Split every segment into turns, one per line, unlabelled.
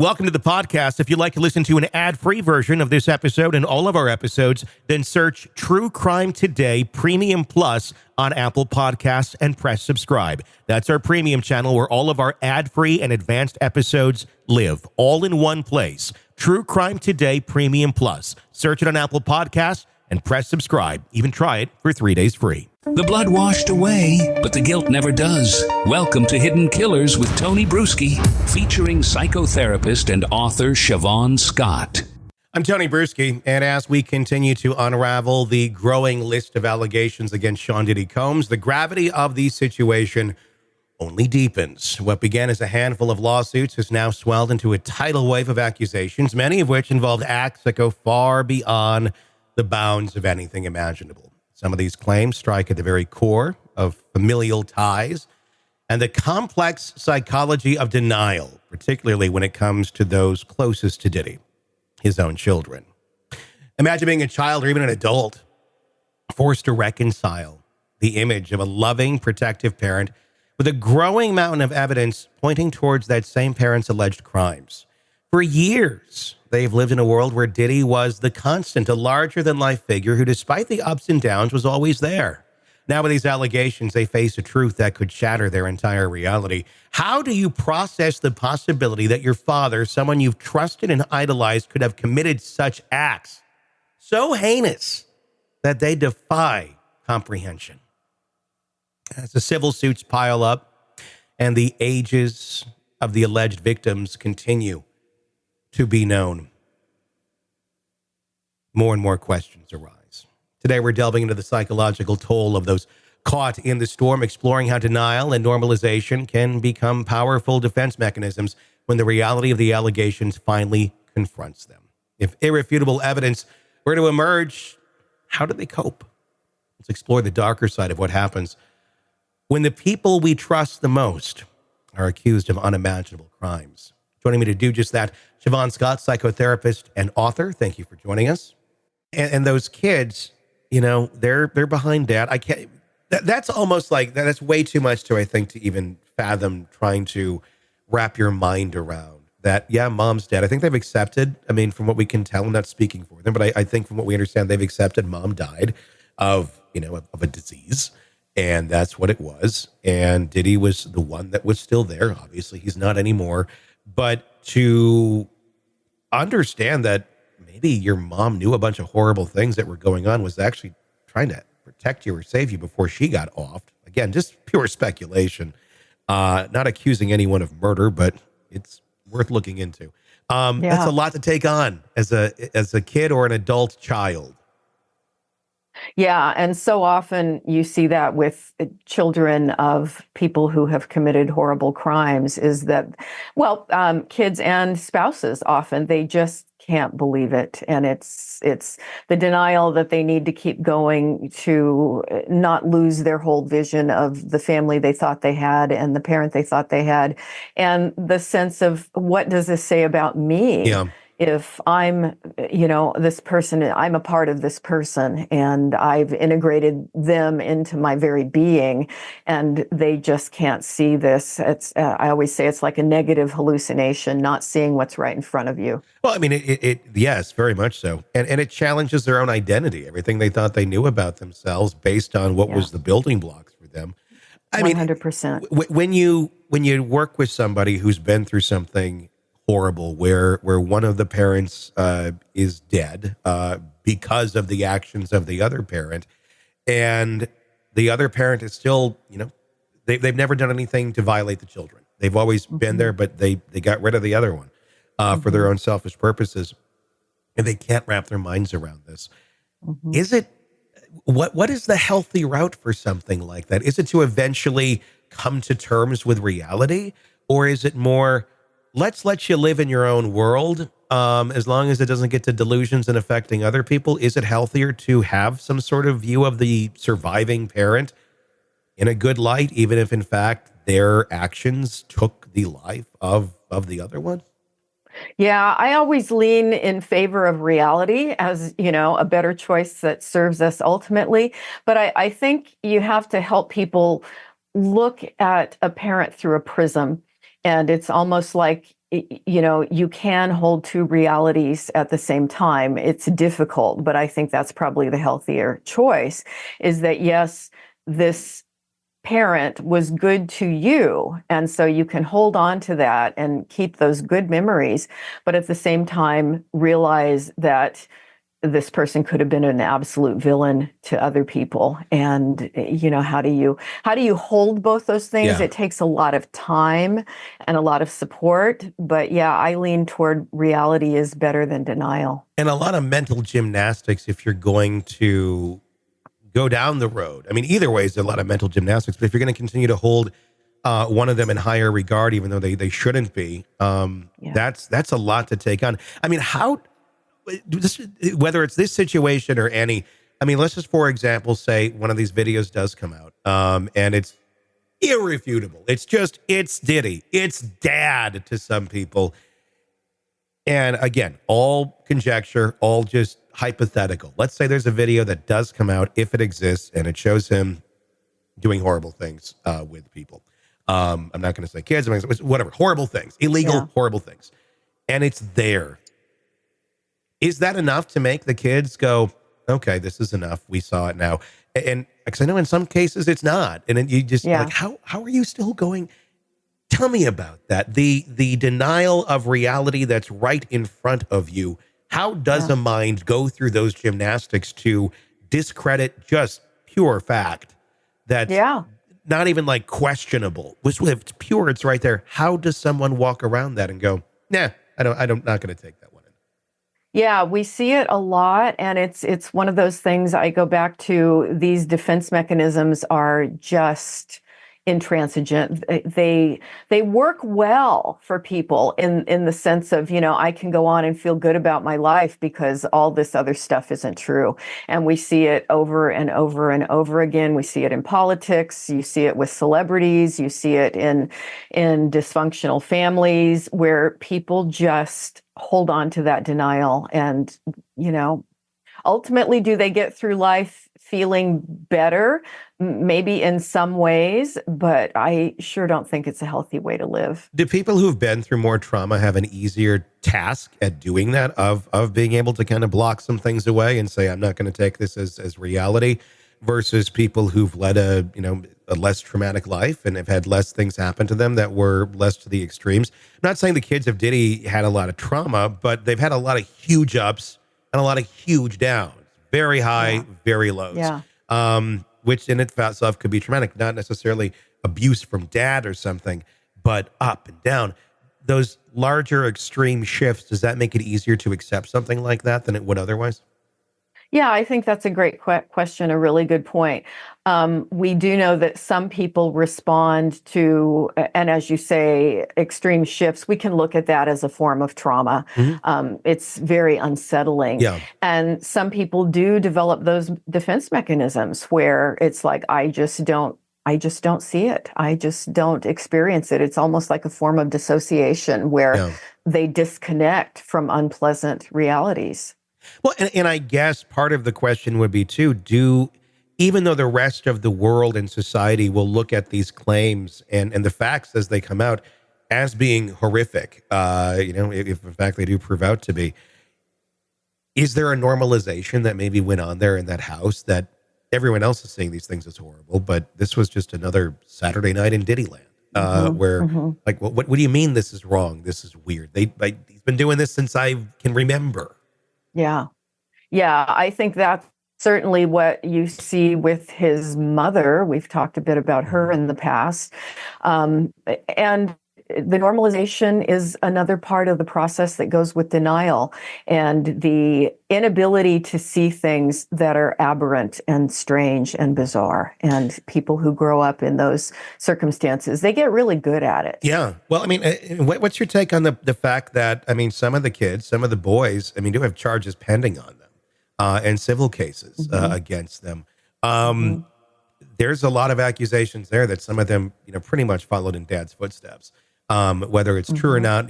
Welcome to the podcast. If you'd like to listen to an ad-free version of this episode and all of our episodes, then search True Crime Today Premium Plus on Apple Podcasts and press subscribe. That's our premium channel where all of our ad-free and advanced episodes live, all in one place. True Crime Today Premium Plus. Search it on Apple Podcasts and press subscribe. Even try it for 3 days free.
The blood washed away, but the guilt never does. Welcome to Hidden Killers with Tony Bruschi, featuring psychotherapist and author Shavaun Scott.
I'm Tony Bruschi, and as we continue to unravel the growing list of allegations against Sean Diddy Combs, the gravity of the situation only deepens. What began as a handful of lawsuits has now swelled into a tidal wave of accusations, many of which involved acts that go far beyond the bounds of anything imaginable. Some of these claims strike at the very core of familial ties and the complex psychology of denial, particularly when it comes to those closest to Diddy, his own children. Imagine being a child or even an adult forced to reconcile the image of a loving, protective parent with a growing mountain of evidence pointing towards that same parent's alleged crimes. For years, they've lived in a world where Diddy was the constant, a larger-than-life figure who, despite the ups and downs, was always there. Now, with these allegations, they face a truth that could shatter their entire reality. How do you process the possibility that your father, someone you've trusted and idolized, could have committed such acts so heinous that they defy comprehension? As the civil suits pile up and the ages of the alleged victims continue to be known, more and more questions arise. Today, we're delving into the psychological toll of those caught in the storm, exploring how denial and normalization can become powerful defense mechanisms when the reality of the allegations finally confronts them. If irrefutable evidence were to emerge, how do they cope? Let's explore the darker side of what happens when the people we trust the most are accused of unimaginable crimes. Joining me to do just that, Shavaun Scott, psychotherapist and author. Thank you for joining us. And those kids, you know, they're behind dad. I can't. That's almost like that's way too much to, I think, to even fathom trying to wrap your mind around that. Yeah, mom's dead. I think they've accepted. I mean, from what we can tell, I'm not speaking for them, but I think from what we understand, they've accepted mom died of a disease, and that's what it was. And Diddy was the one that was still there. Obviously, he's not anymore. But to understand that maybe your mom knew a bunch of horrible things that were going on, was actually trying to protect you or save you before she got offed. Again, just pure speculation, not accusing anyone of murder, but it's worth looking into. That's a lot to take on as a kid or an adult child.
Yeah, and so often you see that with children of people who have committed horrible crimes is that, kids and spouses often, they just can't believe it. And it's the denial that they need to keep going to not lose their whole vision of the family they thought they had and the parent they thought they had. And the sense of, what does this say about me?
Yeah.
If I'm, this person, I'm a part of this person and I've integrated them into my very being and they just can't see this. I always say it's like a negative hallucination, not seeing what's right in front of you.
Well, I mean, yes, very much so. And it challenges their own identity, everything they thought they knew about themselves based on what was the building blocks for them. I
100%.
mean, when you work with somebody who's been through something horrible, where one of the parents is dead because of the actions of the other parent, and the other parent is still, they've never done anything to violate the children. They've always been there, but they got rid of the other one for their own selfish purposes, and they can't wrap their minds around this. Is it what is the healthy route for something like that? Is it to eventually come to terms with reality, or is it more, let's let you live in your own world as long as it doesn't get to delusions and affecting other people? Is it healthier to have some sort of view of the surviving parent in a good light, even if in fact their actions took the life of the other one?
Yeah, I always lean in favor of reality as, a better choice that serves us ultimately. But I think you have to help people look at a parent through a prism. And it's almost like, you can hold two realities at the same time. It's difficult, but I think that's probably the healthier choice, is that yes, this parent was good to you, and so you can hold on to that and keep those good memories, but at the same time realize that this person could have been an absolute villain to other people. And how do you hold both those things?
Yeah.
It takes a lot of time and a lot of support, but yeah, I lean toward reality is better than denial.
And a lot of mental gymnastics if you're going to go down the road. I mean, either way is a lot of mental gymnastics, but if you're going to continue to hold one of them in higher regard, even though they shouldn't be, that's a lot to take on. I mean, whether it's this situation or any, I mean, let's just, for example, say one of these videos does come out, and it's irrefutable. It's Diddy. It's dad to some people. And again, all conjecture, all just hypothetical. Let's say there's a video that does come out, if it exists, and it shows him doing horrible things with people. I'm not going to say kids, whatever, horrible things, illegal, horrible things. And it's there. Is that enough to make the kids go, okay, this is enough. We saw it now. And because I know in some cases it's not. And then you just like, how are you still going? Tell me about that. The denial of reality that's right in front of you. How does a mind go through those gymnastics to discredit just pure fact that's not even like questionable? It's pure, it's right there. How does someone walk around that and go, nah, I'm not going to take that one in?
Yeah, we see it a lot, and it's one of those things. I go back to, these defense mechanisms are just intransigent. They work well for people in the sense of, I can go on and feel good about my life because all this other stuff isn't true. And we see it over and over and over again. We see it in politics. You see it with celebrities. You see it in dysfunctional families where people just hold on to that denial. And, ultimately, do they get through life feeling better? Maybe in some ways, but I sure don't think it's a healthy way to live.
Do people who've been through more trauma have an easier task at doing that, of being able to kind of block some things away and say, I'm not going to take this as reality, versus people who've led a less traumatic life and have had less things happen to them that were less to the extremes? I'm not saying the kids of Diddy had a lot of trauma, but they've had a lot of huge ups and a lot of huge downs, very high, very lows. Which in itself could be traumatic, not necessarily abuse from dad or something, but up and down. Those larger extreme shifts, does that make it easier to accept something like that than it would otherwise?
Yeah, I think that's a great question, a really good point. We do know that some people respond to, and as you say, extreme shifts. We can look at that as a form of trauma. It's very unsettling.
Yeah.
And some people do develop those defense mechanisms where it's like, I just don't see it. I just don't experience it. It's almost like a form of dissociation where they disconnect from unpleasant realities.
Well, and I guess part of the question would be too, even though the rest of the world and society will look at these claims and the facts as they come out as being horrific, if in fact they do prove out to be, is there a normalization that maybe went on there in that house that everyone else is saying these things as horrible, but this was just another Saturday night in Diddyland, where like, what do you mean this is wrong? This is weird. He's been doing this since I can remember.
Yeah. I think that's certainly what you see with his mother. We've talked a bit about her in the past. And the normalization is another part of the process that goes with denial and the inability to see things that are aberrant and strange and bizarre. And people who grow up in those circumstances, they get really good at it.
Yeah. Well, I mean, what's your take on the fact that, I mean, some of the kids, some of the boys, I mean, do have charges pending on them and civil cases against them. There's a lot of accusations there that some of them, pretty much followed in dad's footsteps. Whether it's true or not,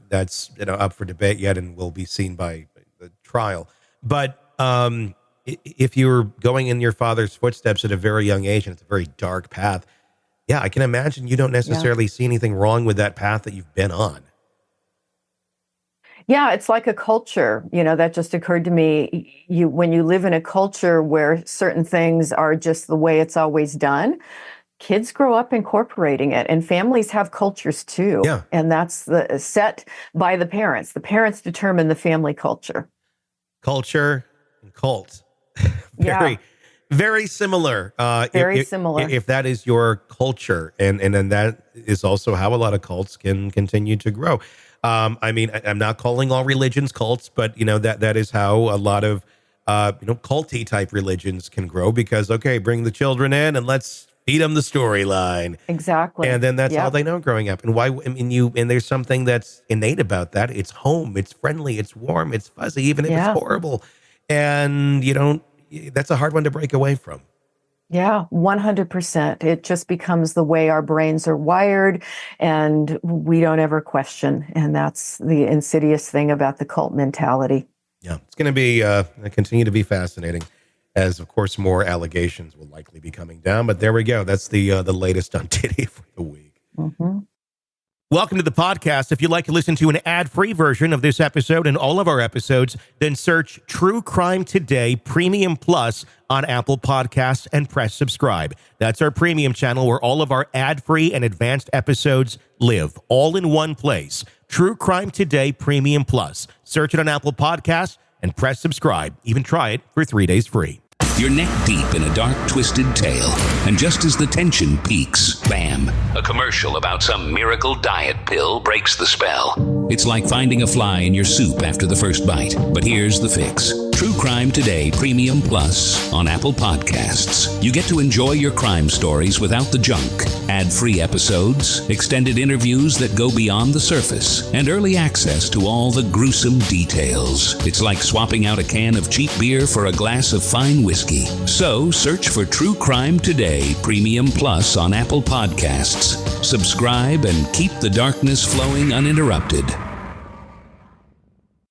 that's up for debate yet and will be seen by the trial. But if you're going in your father's footsteps at a very young age and it's a very dark path, I can imagine you don't necessarily see anything wrong with that path that you've been on.
Yeah, it's like a culture, that just occurred to me. When you live in a culture where certain things are just the way it's always done, kids grow up incorporating it, and families have cultures too.
Yeah.
And that's set by the parents. The parents determine the family culture.
Culture and cult.
Yeah.
Very similar.
Very similar.
If that is your culture, and then that is also how a lot of cults can continue to grow. I mean, I'm not calling all religions cults, but that is how a lot of culty type religions can grow, because bring the children in and let's feed them the storyline.
Exactly.
And then that's all they know growing up. And why? I mean, and there's something that's innate about that. It's home. It's friendly. It's warm. It's fuzzy, even if it's horrible. And that's a hard one to break away from.
Yeah, 100%. It just becomes the way our brains are wired, and we don't ever question. And that's the insidious thing about the cult mentality.
Yeah, it's going to be continue to be fascinating, as of course more allegations will likely be coming down. But there we go. That's the latest on Diddy for the week.
Mm-hmm.
Welcome to the podcast. If you'd like to listen to an ad-free version of this episode and all of our episodes, then search True Crime Today Premium Plus on Apple Podcasts and press subscribe. That's our premium channel where all of our ad-free and advanced episodes live, all in one place. True Crime Today Premium Plus. Search it on Apple Podcasts and press subscribe. Even try it for 3 days free.
You're neck deep in a dark, twisted tale, and just as the tension peaks, bam, a commercial about some miracle diet pill breaks the spell. It's like finding a fly in your soup after the first bite. But here's the fix. True Crime Today Premium Plus on Apple Podcasts. You get to enjoy your crime stories without the junk. Ad-free episodes, extended interviews that go beyond the surface, and early access to all the gruesome details. It's like swapping out a can of cheap beer for a glass of fine whiskey. So search for True Crime Today Premium Plus on Apple Podcasts. Subscribe and keep the darkness flowing uninterrupted.